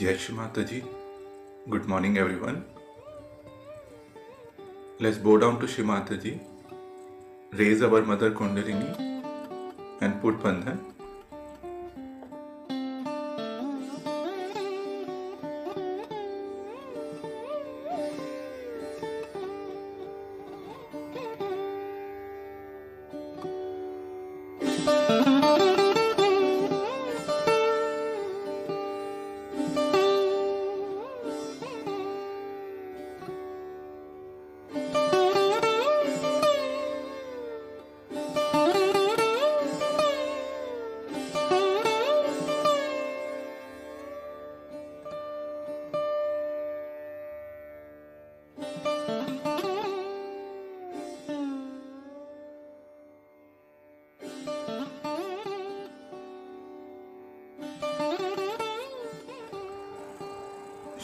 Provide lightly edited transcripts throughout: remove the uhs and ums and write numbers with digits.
Jai Shri Mataji. Good morning, everyone. Let's bow down to Shri Mataji, raise our Mother Kundalini, and put Bandhan.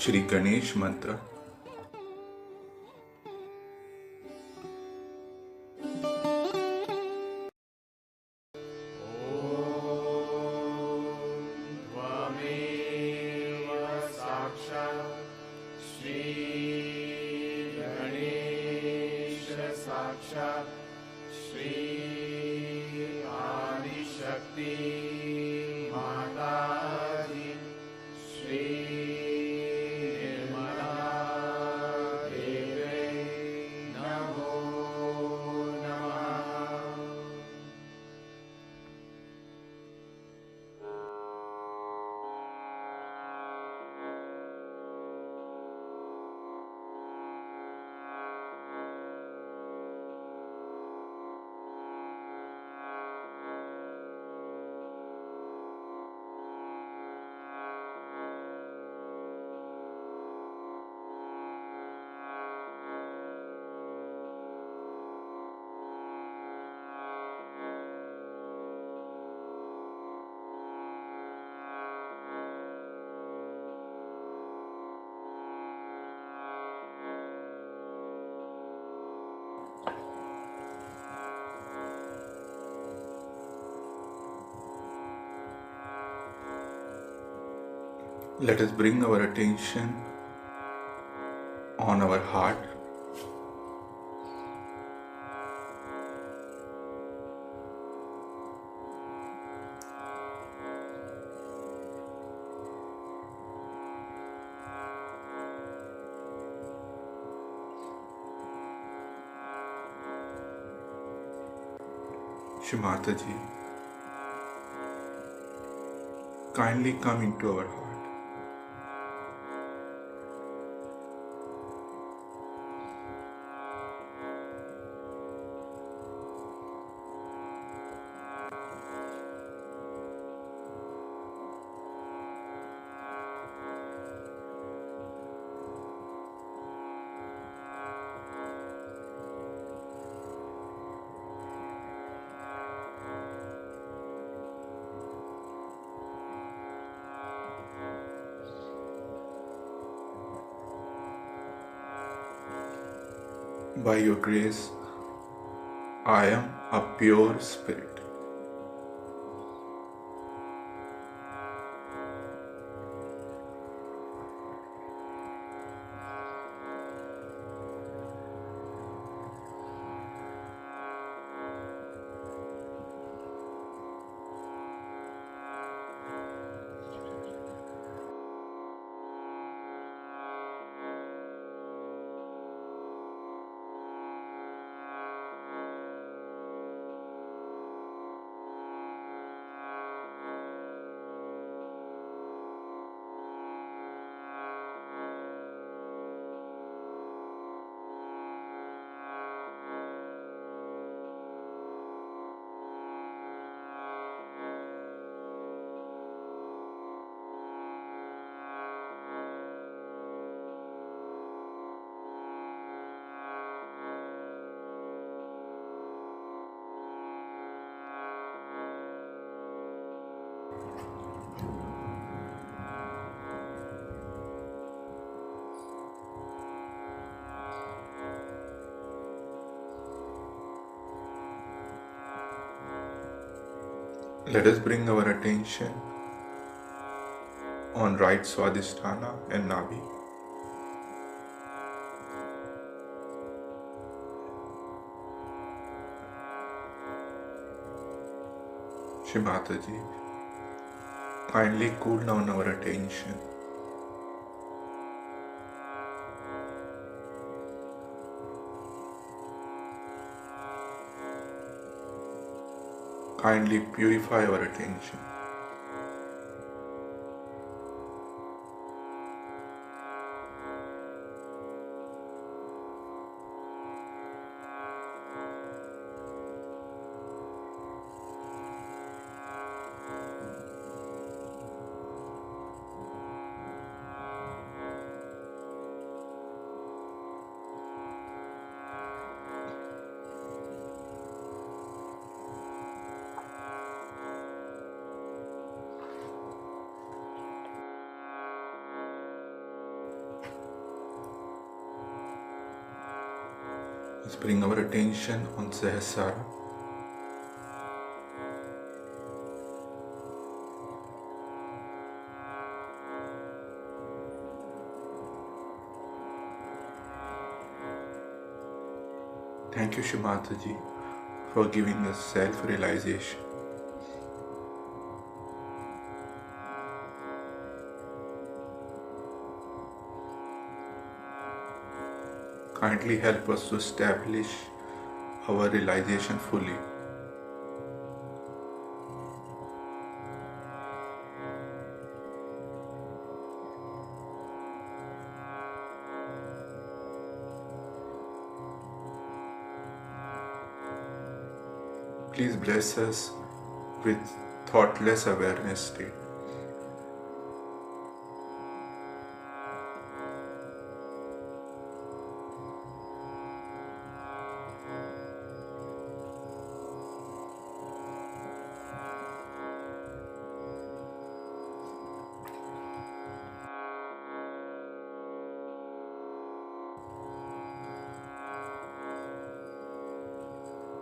Shri Ganesh Mantra. Let us bring our attention on our heart. Shri Mataji, kindly come into our heart. By your grace, I am a pure spirit. Let us bring our attention on right Swadhisthana and Navi. Shri Mataji, kindly cool down our attention. Kindly purify our attention. Let's bring our attention on Sahasrara. Thank you, Shri Mataji, for giving us self-realization. Kindly help us to establish our realization fully. Please bless us with thoughtless awareness state.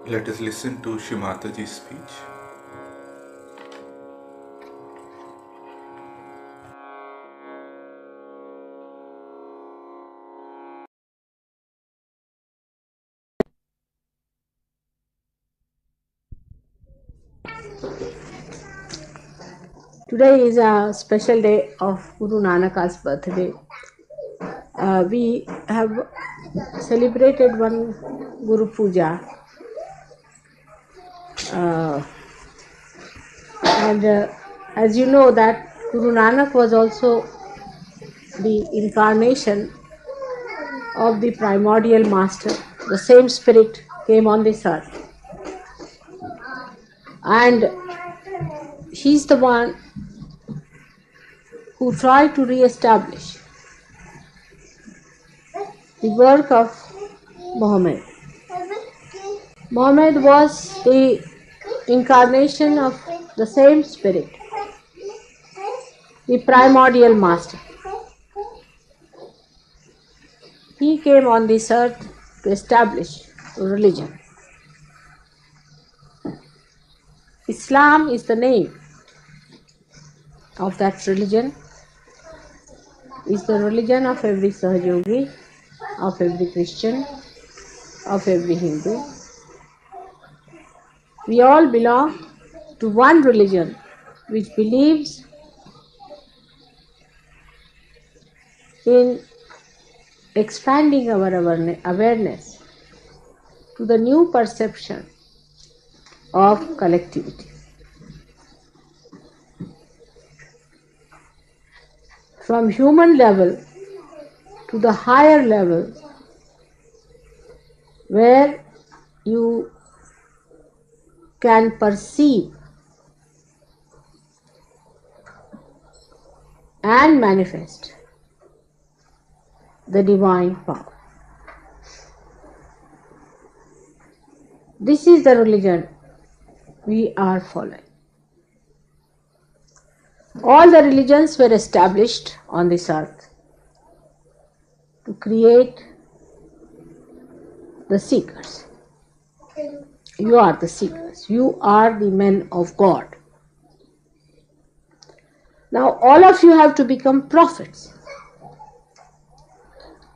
Let us listen to Shri Mataji's speech. Today is a special day of Guru Nanak's birthday. We have celebrated one Guru Puja, uh, and as you know that Guru Nanak was also the incarnation of the primordial master. The same spirit came on this earth, and he's the one who tried to re-establish the work of Muhammad. Muhammad was the incarnation of the same spirit, the primordial master. He came on this earth to establish religion. Islam is the name of that religion, is the religion of every Sahajogi, of every Christian, of every Hindu. We all belong to one religion which believes in expanding our awareness to the new perception of collectivity. From human level to the higher level, where you can perceive and manifest the divine power. This is the religion we are following. All the religions were established on this earth to create the seekers. You are the seekers. You are the men of God. Now all of you have to become prophets.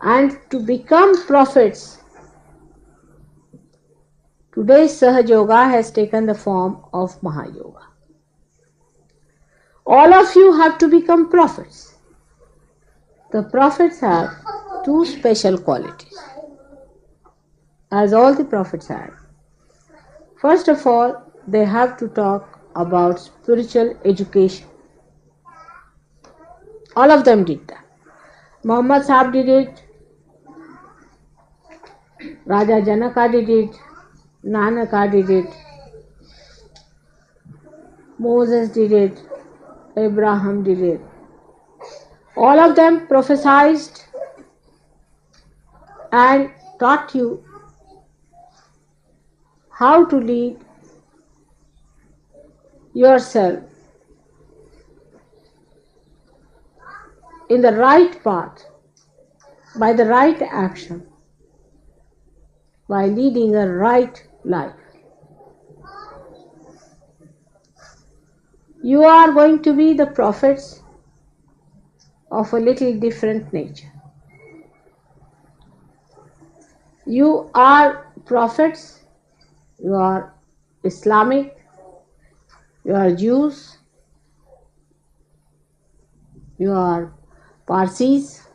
And to become prophets, today's Sahaja Yoga has taken the form of Mahayoga. All of you have to become prophets. The prophets have two special qualities, as all the prophets have. First of all, they have to talk about spiritual education. All of them did that. Muhammad Sahib did it, Raja Janaka did it, Nanaka did it, Moses did it, Abraham did it. All of them prophesied and taught you how to lead yourself in the right path, by the right action, by leading a right life. You are going to be the prophets of a little different nature. You are prophets, you are Islamic, you are Jews, you are Parsis,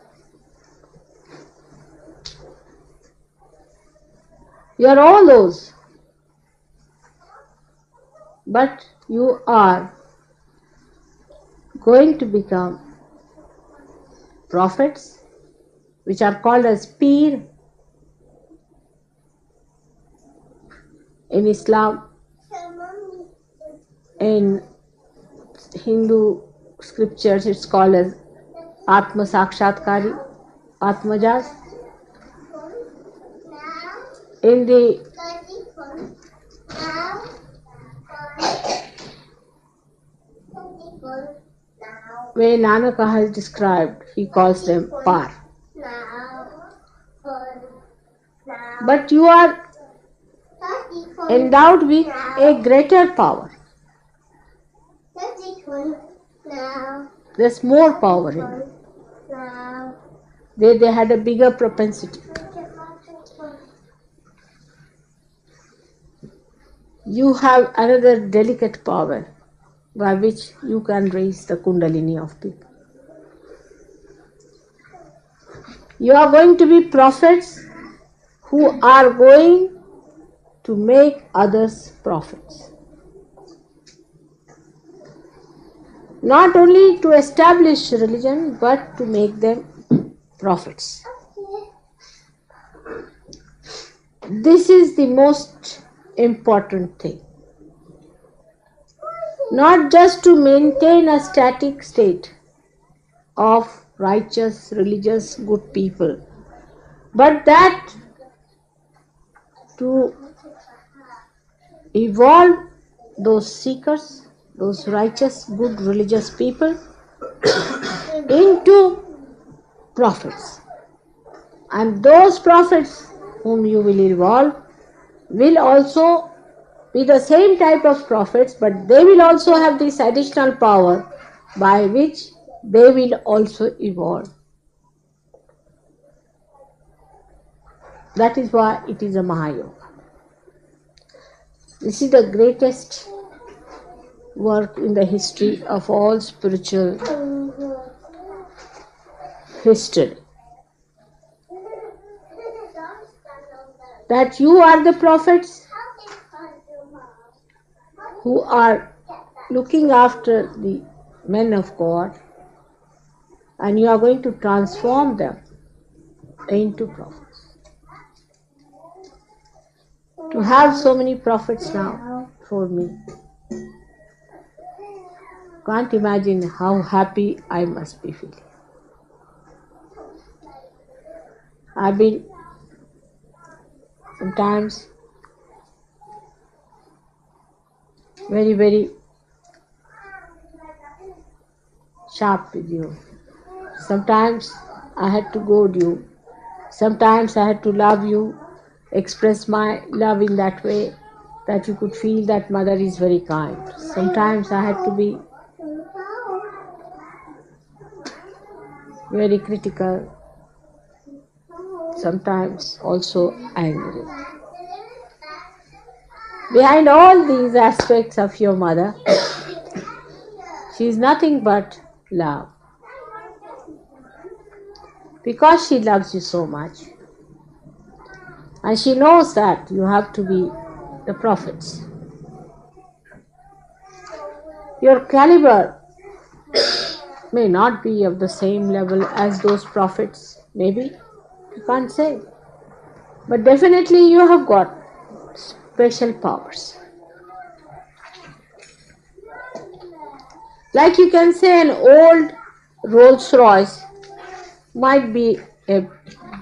you are all those, but you are going to become prophets, which are called as Peer in Islam. In Hindu scriptures it's called as Atma Sakshatkari, Atmajas. In the way Nanaka has described, he calls them Par. But you are endowed with a greater power. There's more power in you. They had a bigger propensity. You have another delicate power by which you can raise the Kundalini of people. You are going to be prophets who are going to make others prophets. Not only to establish religion, but to make them prophets. This is the most important thing. Not just to maintain a static state of righteous, religious, good people, but that to evolve those seekers, those righteous, good, religious people into prophets. And those prophets whom you will evolve will also be the same type of prophets, but they will also have this additional power by which they will also evolve. That is why it is a Mahayoga. This is the greatest work in the history of all spiritual history. That you are the prophets who are looking after the men of God, and you are going to transform them into prophets. To have so many prophets now for me, can't imagine how happy I must be feeling. I've been sometimes very, very sharp with you. Sometimes I had to goad you. Sometimes I had to love you, express my love in that way that you could feel that mother is very kind. Sometimes I had to be very critical, sometimes also angry. Behind all these aspects of your mother, she is nothing but love. Because she loves you so much, and she knows that you have to be the prophets. Your caliber may not be of the same level as those prophets, maybe, you can't say. But definitely you have got special powers. Like you can say an old Rolls Royce might be a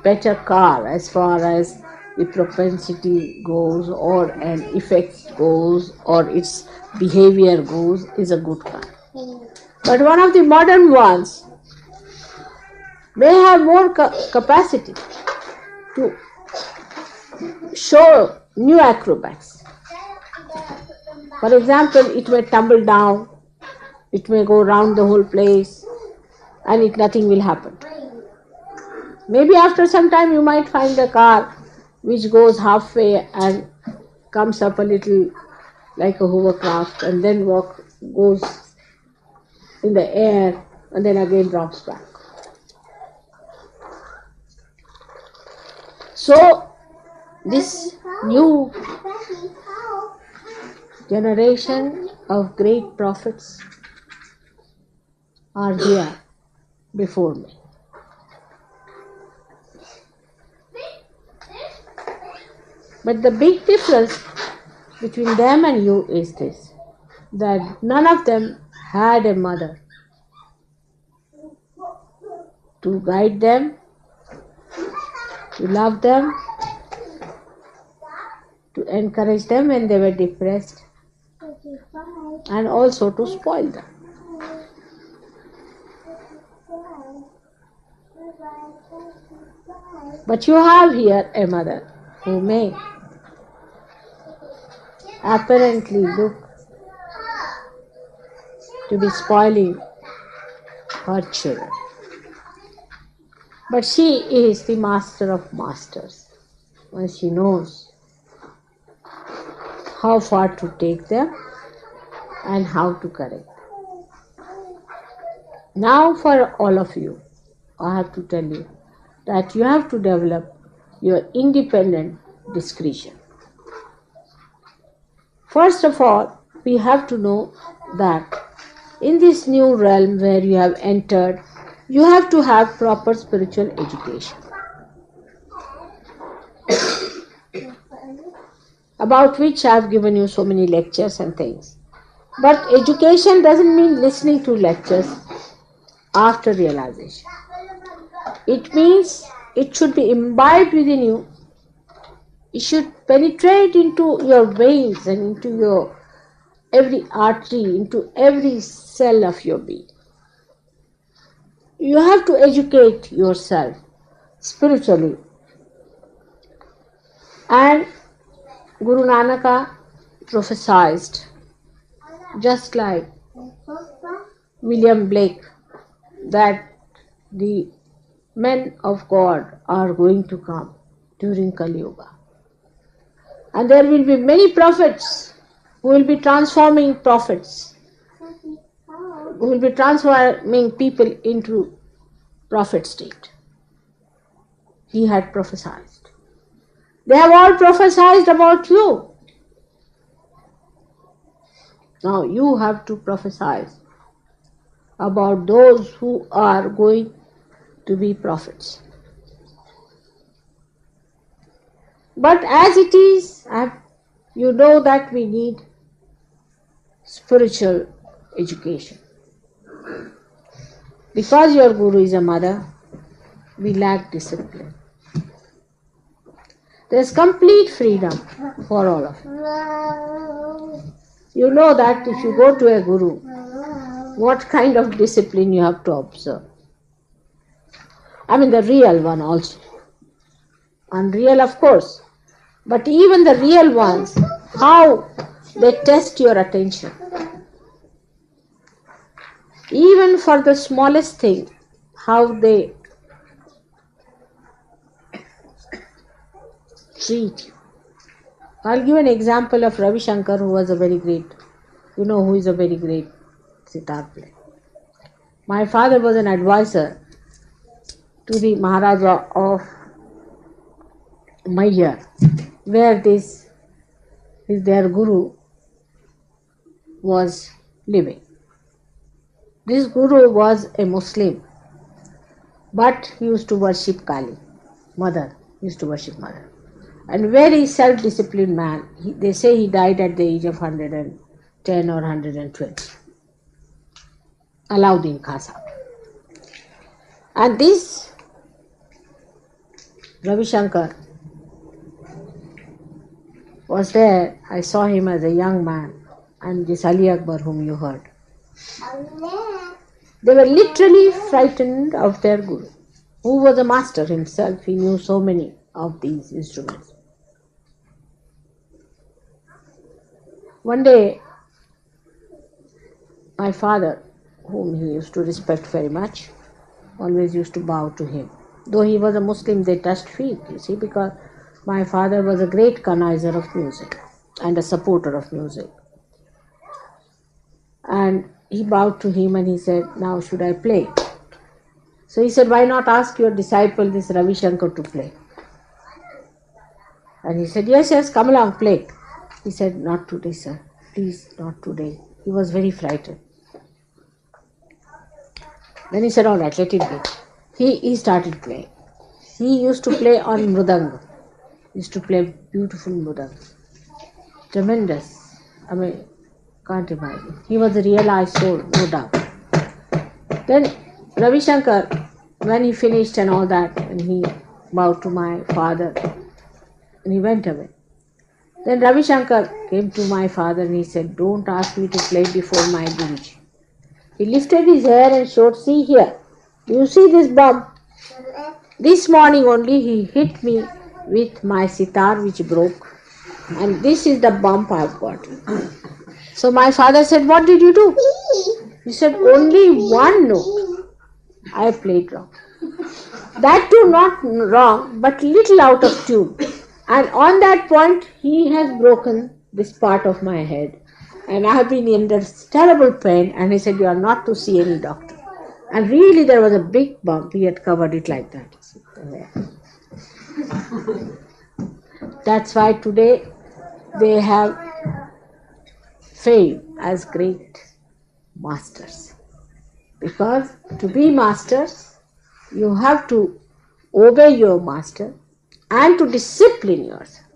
better car as far as the propensity goes, or an effect goes, or its behavior goes, is a good car. But one of the modern ones may have more capacity to show new acrobats. For example, it may tumble down, it may go round the whole place, and nothing will happen. Maybe after some time you might find a car which goes halfway and comes up a little like a hovercraft, and then goes in the air and then again drops back. So this new generation of great prophets are here before me. But the big difference between them and you is this, that none of them had a mother to guide them, to love them, to encourage them when they were depressed, and also to spoil them. But you have here a mother who may apparently look to be spoiling her children. But she is the master of masters, and she knows how far to take them and how to correct. Now for all of you, I have to tell you that you have to develop your independent discretion. First of all, we have to know that in this new realm where you have entered, you have to have proper spiritual education, about which I have given you so many lectures and things. But education doesn't mean listening to lectures after realization. It means it should be imbibed within you. It should penetrate into your veins and into your every artery, into every cell of your being. You have to educate yourself spiritually. And Guru Nanaka prophesied, just like William Blake, that the men of God are going to come during Kali Yuga. And there will be many prophets who will be transforming prophets, who will be transforming people into prophet state. He had prophesied. They have all prophesied about you. Now you have to prophesy about those who are going to be prophets. But as it is, you know that we need spiritual education. Because your Guru is a mother, we lack discipline. There is complete freedom for all of you. You know that if you go to a Guru, what kind of discipline you have to observe. I mean the real one also. Unreal of course. But even the real ones, how they test your attention. Even for the smallest thing, how they treat you. I'll give an example of Ravi Shankar, who was a very great, you know who is a very great sitar player. My father was an advisor to the Maharaja of Mayar, where their Guru was living. This Guru was a Muslim, but he used to worship Kali, Mother. He used to worship Mother. And very self-disciplined man. They say he died at the age of 110 or 120. Alauddin Khasa. And this Ravi Shankar was there. I saw him as a young man, and this Ali Akbar whom you heard. They were literally frightened of their Guru, who was a master himself. He knew so many of these instruments. One day, my father, whom he used to respect very much, always used to bow to him. Though he was a Muslim, they touched feet, you see, because my father was a great connoisseur of music and a supporter of music. And he bowed to him and he said, "Now should I play?" So he said, "Why not ask your disciple, this Ravi Shankar, to play?" And he said, yes, come along, play." He said, "Not today, sir. Please, not today." He was very frightened. Then he said, "All right, let it be." He started playing. He used to play on mridanga. He used to play beautiful mridanga. Tremendous. I mean, can't imagine. He was a realized soul, no doubt. Then Ravi Shankar, when he finished and all that, and he bowed to my father, and he went away. Then Ravi Shankar came to my father and he said, "Don't ask me to play before my Guruji." He lifted his hair and showed, "See here, do you see this bump? This morning only he hit me with my sitar which broke, and this is the bump I've got." So my father said, "What did you do?" He said, "Only one note I played wrong. That too not wrong, but little out of tune. And on that point, he has broken this part of my head. and I have been in this terrible pain. And he said, you are not to see any doctor. And really there was a big bump. He had covered it like that. That's why today they have fame as great masters. Because to be masters, you have to obey your master and to discipline yourself.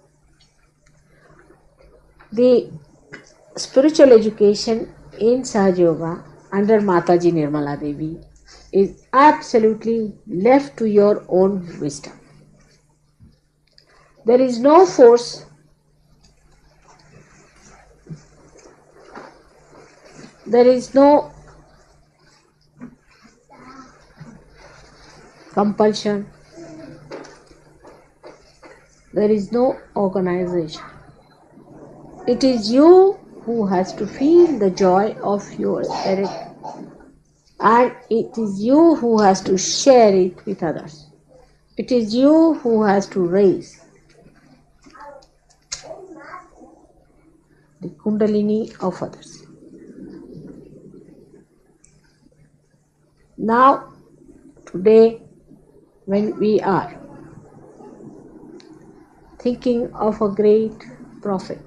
The spiritual education in Sahaja Yoga under Mataji Nirmala Devi is absolutely left to your own wisdom. There is no force, there is no compulsion, there is no organization. It is you who has to feel the joy of your spirit, and it is you who has to share it with others. It is you who has to raise the Kundalini of others. Now, today, when we are thinking of a great prophet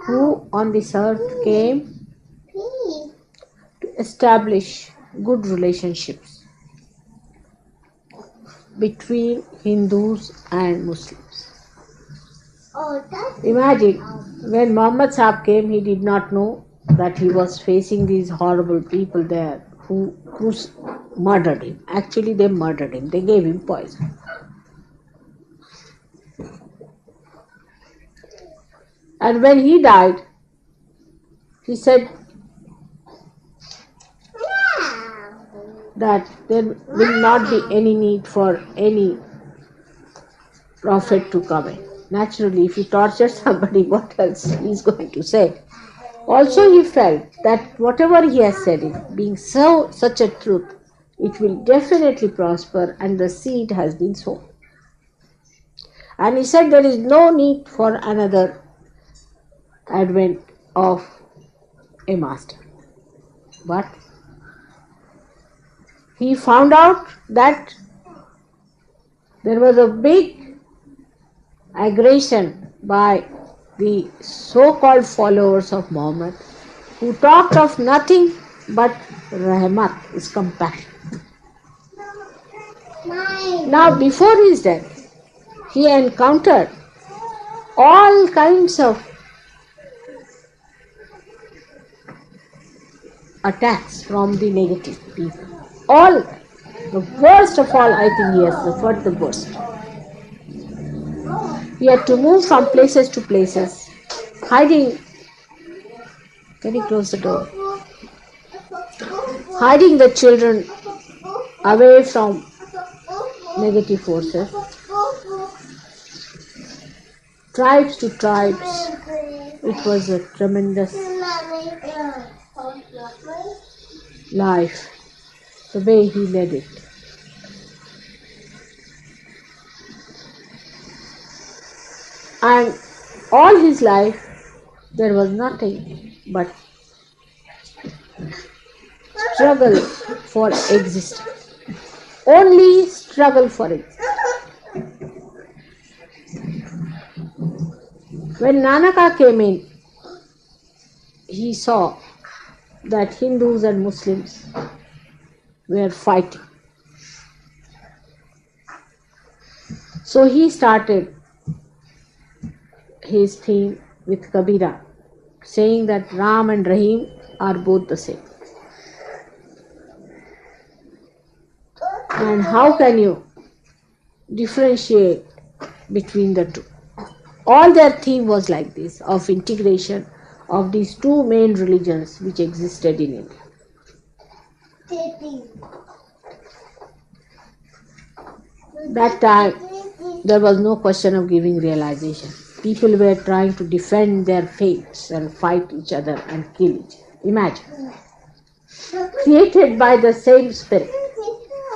who on this earth came to establish good relationships between Hindus and Muslims. Imagine, when Muhammad Sahib came, he did not know that he was facing these horrible people there who murdered him. Actually, they murdered him. They gave him poison. And when he died, he said that there will not be any need for any prophet to come in. Naturally, if he tortures somebody, what else he is going to say? Also, he felt that whatever he has said, it being such a truth, it will definitely prosper, and the seed has been sown. And he said there is no need for another advent of a master. But he found out that there was a big aggression by the so-called followers of Muhammad, who talked of nothing but rahmat, is compassion. Now, before his death, he encountered all kinds of attacks from the negative people. All, the worst of all, I think he has suffered the worst. He had to move from places to places, hiding. Can you close the door? Hiding the children away from negative forces. Tribes to tribes. It was a tremendous life, the way he led it. And all his life, there was nothing but struggle for existence. Only struggle for existence. When Nanaka came in, he saw that Hindus and Muslims were fighting. So he started his theme with Kabira, saying that Ram and Rahim are both the same. And how can you differentiate between the two? All their theme was like this, of integration of these two main religions which existed in India. That time, there was no question of giving realization. People were trying to defend their faiths and fight each other and kill each other. Imagine. Created by the same spirit,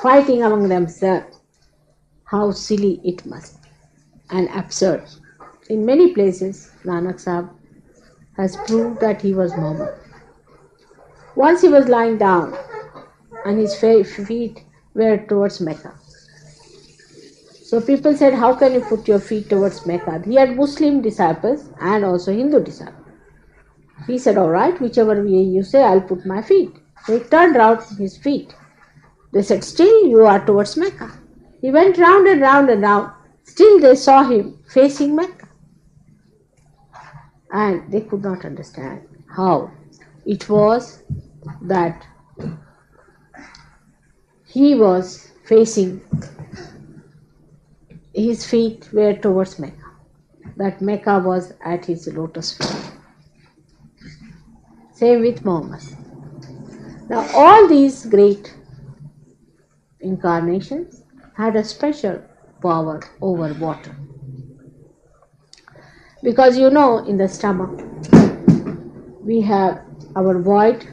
fighting among themselves. How silly it must be and absurd. in many places, Nanak Sahib has proved that he was Muhammad. Once he was lying down and his feet were towards Mecca. So people said, how can you put your feet towards Mecca? He had Muslim disciples and also Hindu disciples. He said, all right, whichever way you say, I'll put my feet. So he turned around his feet. They said, still you are towards Mecca. He went round and round and round. Still they saw him facing Mecca. And they could not understand how it was that he was facing, his feet were towards Mecca. That Mecca was at his lotus feet. Same with Muhammad. Now all these great incarnations had a special power over water. Because you know, in the stomach we have our void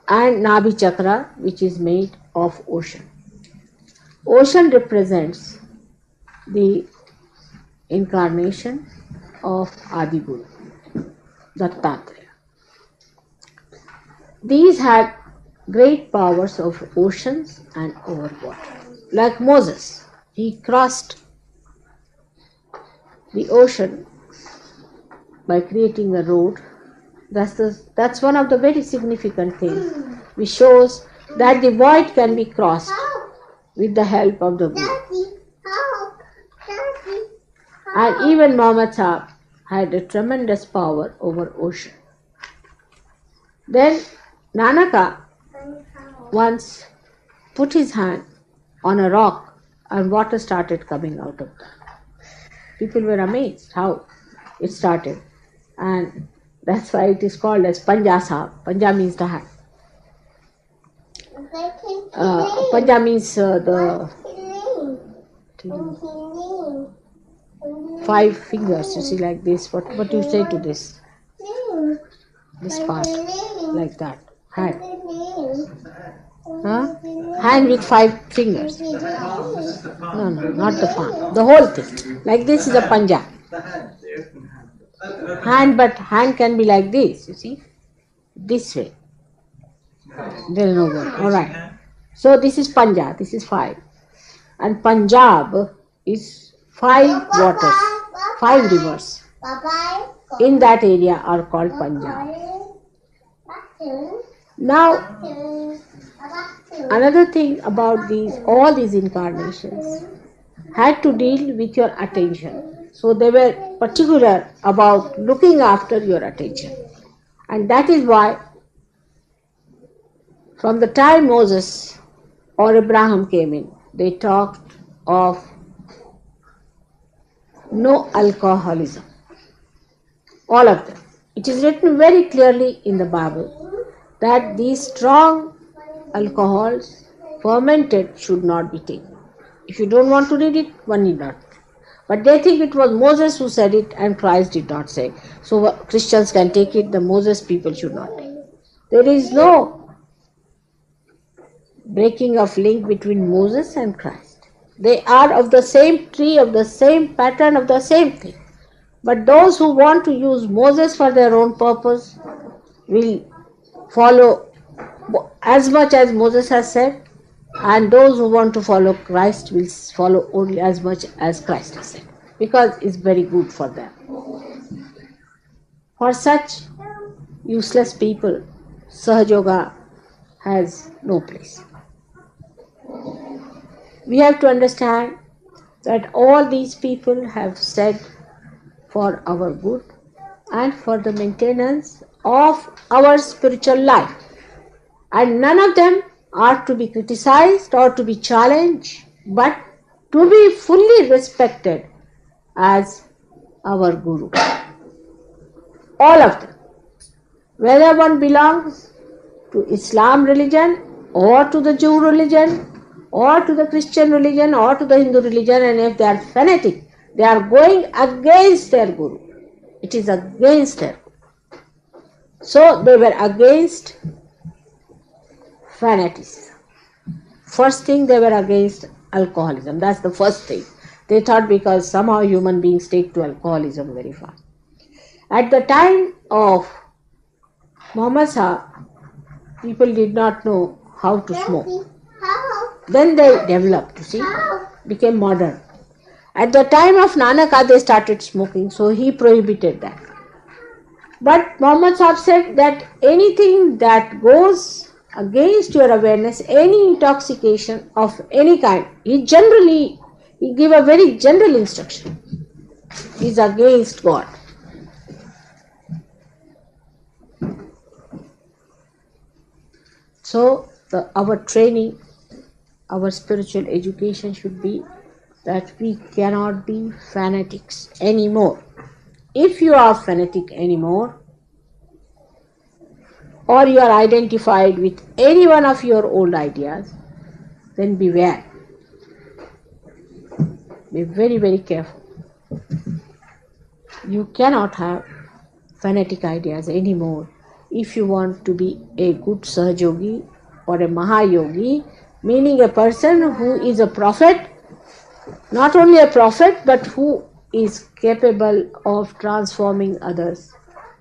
and Nabhi Chakra, which is made of ocean. Ocean represents the incarnation of Adi Guru, Dattatreya. These had great powers of oceans and over water. Like Moses, he crossed the ocean by creating a road. That's one of the very significant things which shows that the void can be crossed with the help of the Guru. And even Muhammad Sahib had a tremendous power over ocean. Then Nanaka once put his hand on a rock and water started coming out of that. People were amazed how it started, and that's why it is called as Panja Sahib. Panja means the hand. Panja means the 5 fingers, you see, like this. What do you say to this? This part, like that. Hand. Huh? Hand with 5 fingers. No, not the palm. The whole thing. Like this is a panja. Hand, but hand can be like this, you see. This way. There is no word. Alright. So this is panja. This is 5. And Punjab is 5 waters. 5 rivers. In that area are called Punjab. Now, another thing about all these incarnations had to deal with your attention. So they were particular about looking after your attention. And that is why from the time Moses or Abraham came in, they talked of no alcoholism. All of them. It is written very clearly in the Bible that these strong alcohols, fermented, should not be taken. If you don't want to read it, one need not. But they think it was Moses who said it and Christ did not say. So Christians can take it, the Moses people should not take it. There is no breaking of link between Moses and Christ. They are of the same tree, of the same pattern, of the same thing. But those who want to use Moses for their own purpose will follow as much as Moses has said, and those who want to follow Christ will follow only as much as Christ has said, because it's very good for them. For such useless people, Sahaja Yoga has no place. We have to understand that all these people have said for our good and for the maintenance of our spiritual life. And none of them are to be criticized or to be challenged, but to be fully respected as our Guru. All of them. Whether one belongs to Islam religion or to the Jew religion or to the Christian religion or to the Hindu religion, and if they are fanatic, they are going against their Guru. It is against their Guru. So they were against fanaticism. First thing, they were against alcoholism. That's the first thing. They thought because somehow human beings take to alcoholism very fast. At the time of Muhammad Shah, people did not know how to smoke. Then they developed, became modern. At the time of Nanak, they started smoking, so he prohibited that. But Muhammad Sahib said that anything that goes against your awareness, any intoxication of any kind, he gave a very general instruction, is against God. So our training, our spiritual education should be that we cannot be fanatics anymore. If you are fanatic anymore, or you are identified with any one of your old ideas, then beware. Be very, very careful. You cannot have fanatic ideas anymore if you want to be a good Sahajogi or a Mahayogi, meaning a person who is a prophet, not only a prophet, but who is capable of transforming others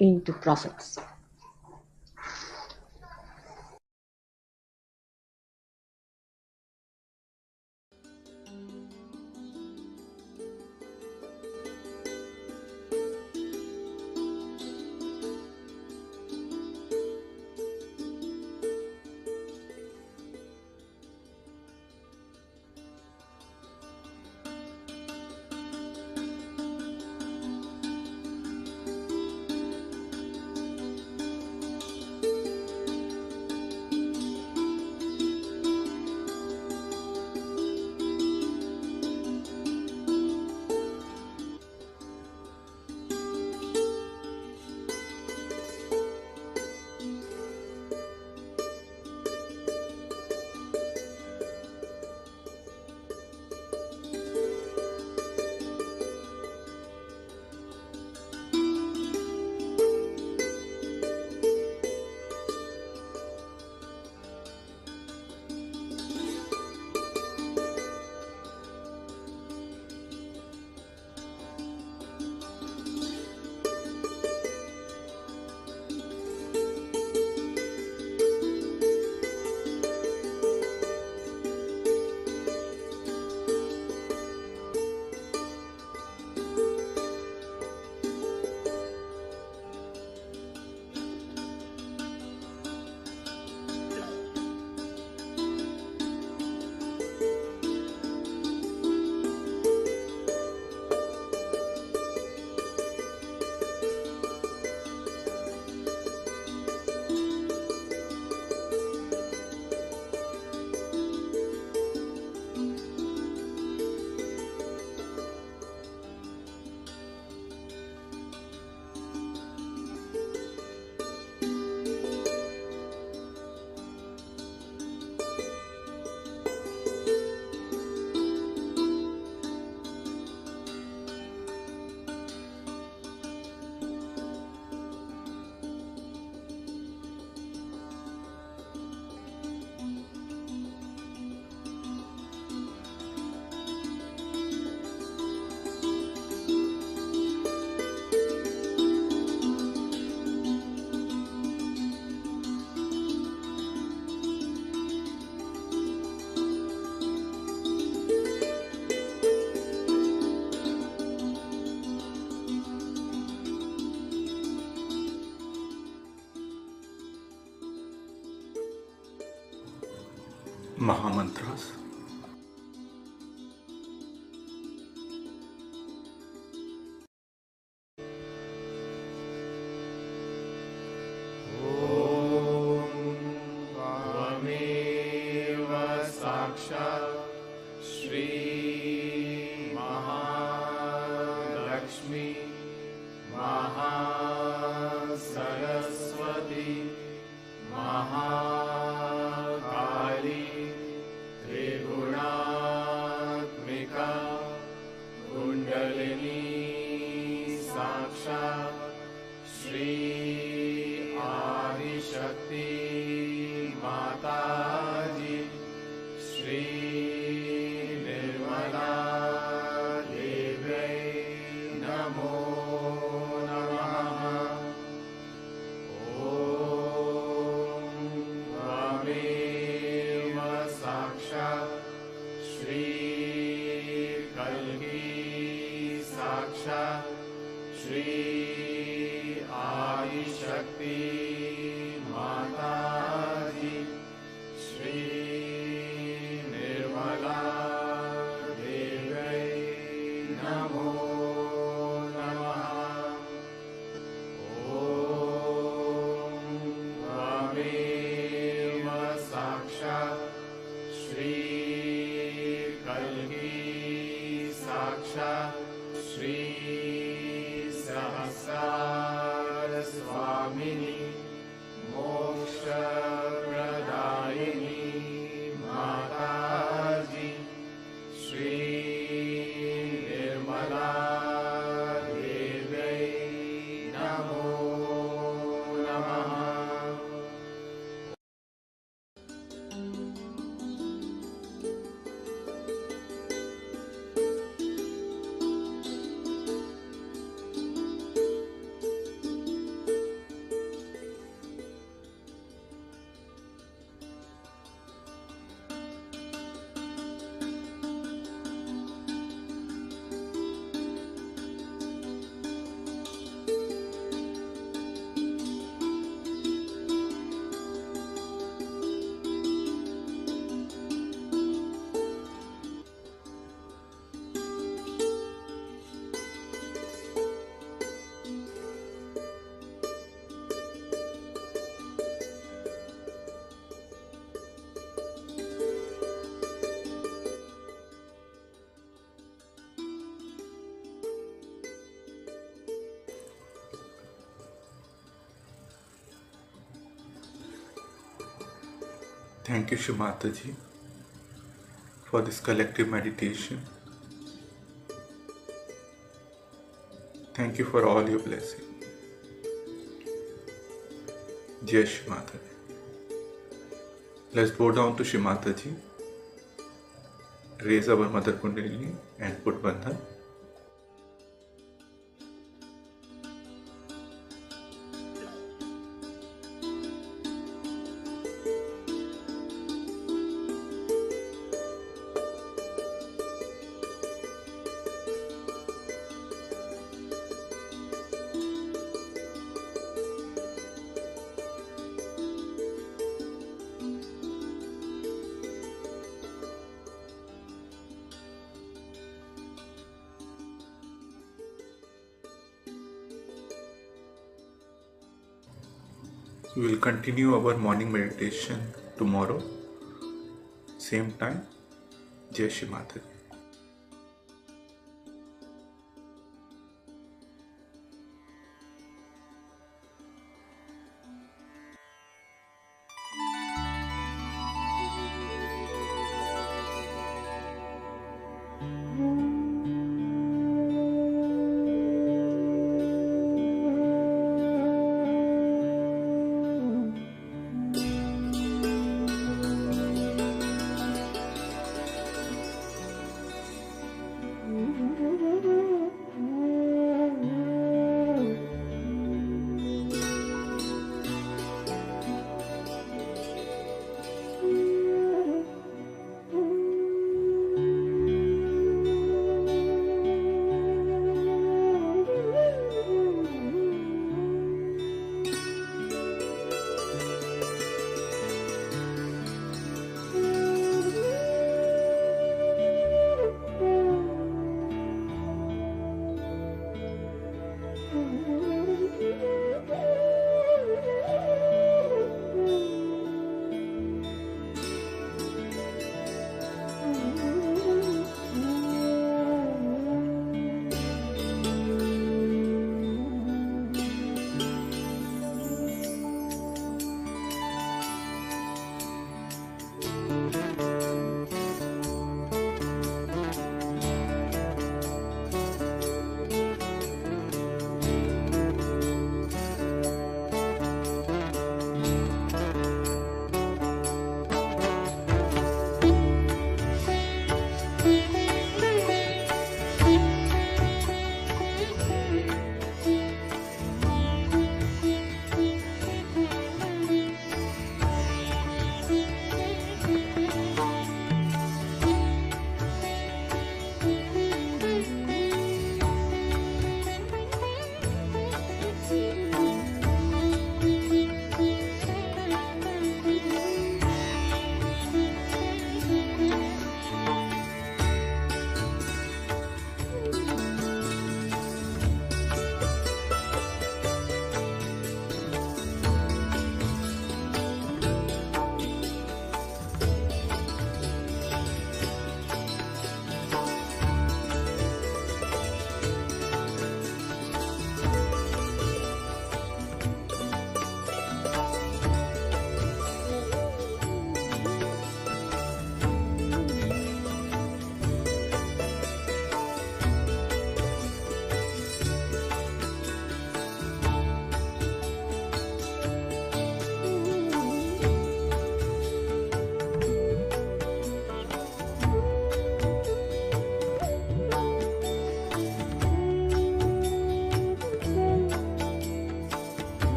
into prophets. Mahamantras. Mahakali, माताजी श्री निर्मला देव्यै नमो नमः। Thank you, Shri Mataji, for this collective meditation. Thank you for all your blessings. Jai Shri Mataji. Let's bow down to Shri Mataji, raise our Mother Kundalini and put bandhan. We will continue our morning meditation tomorrow, same time. Jai Shri Mataji.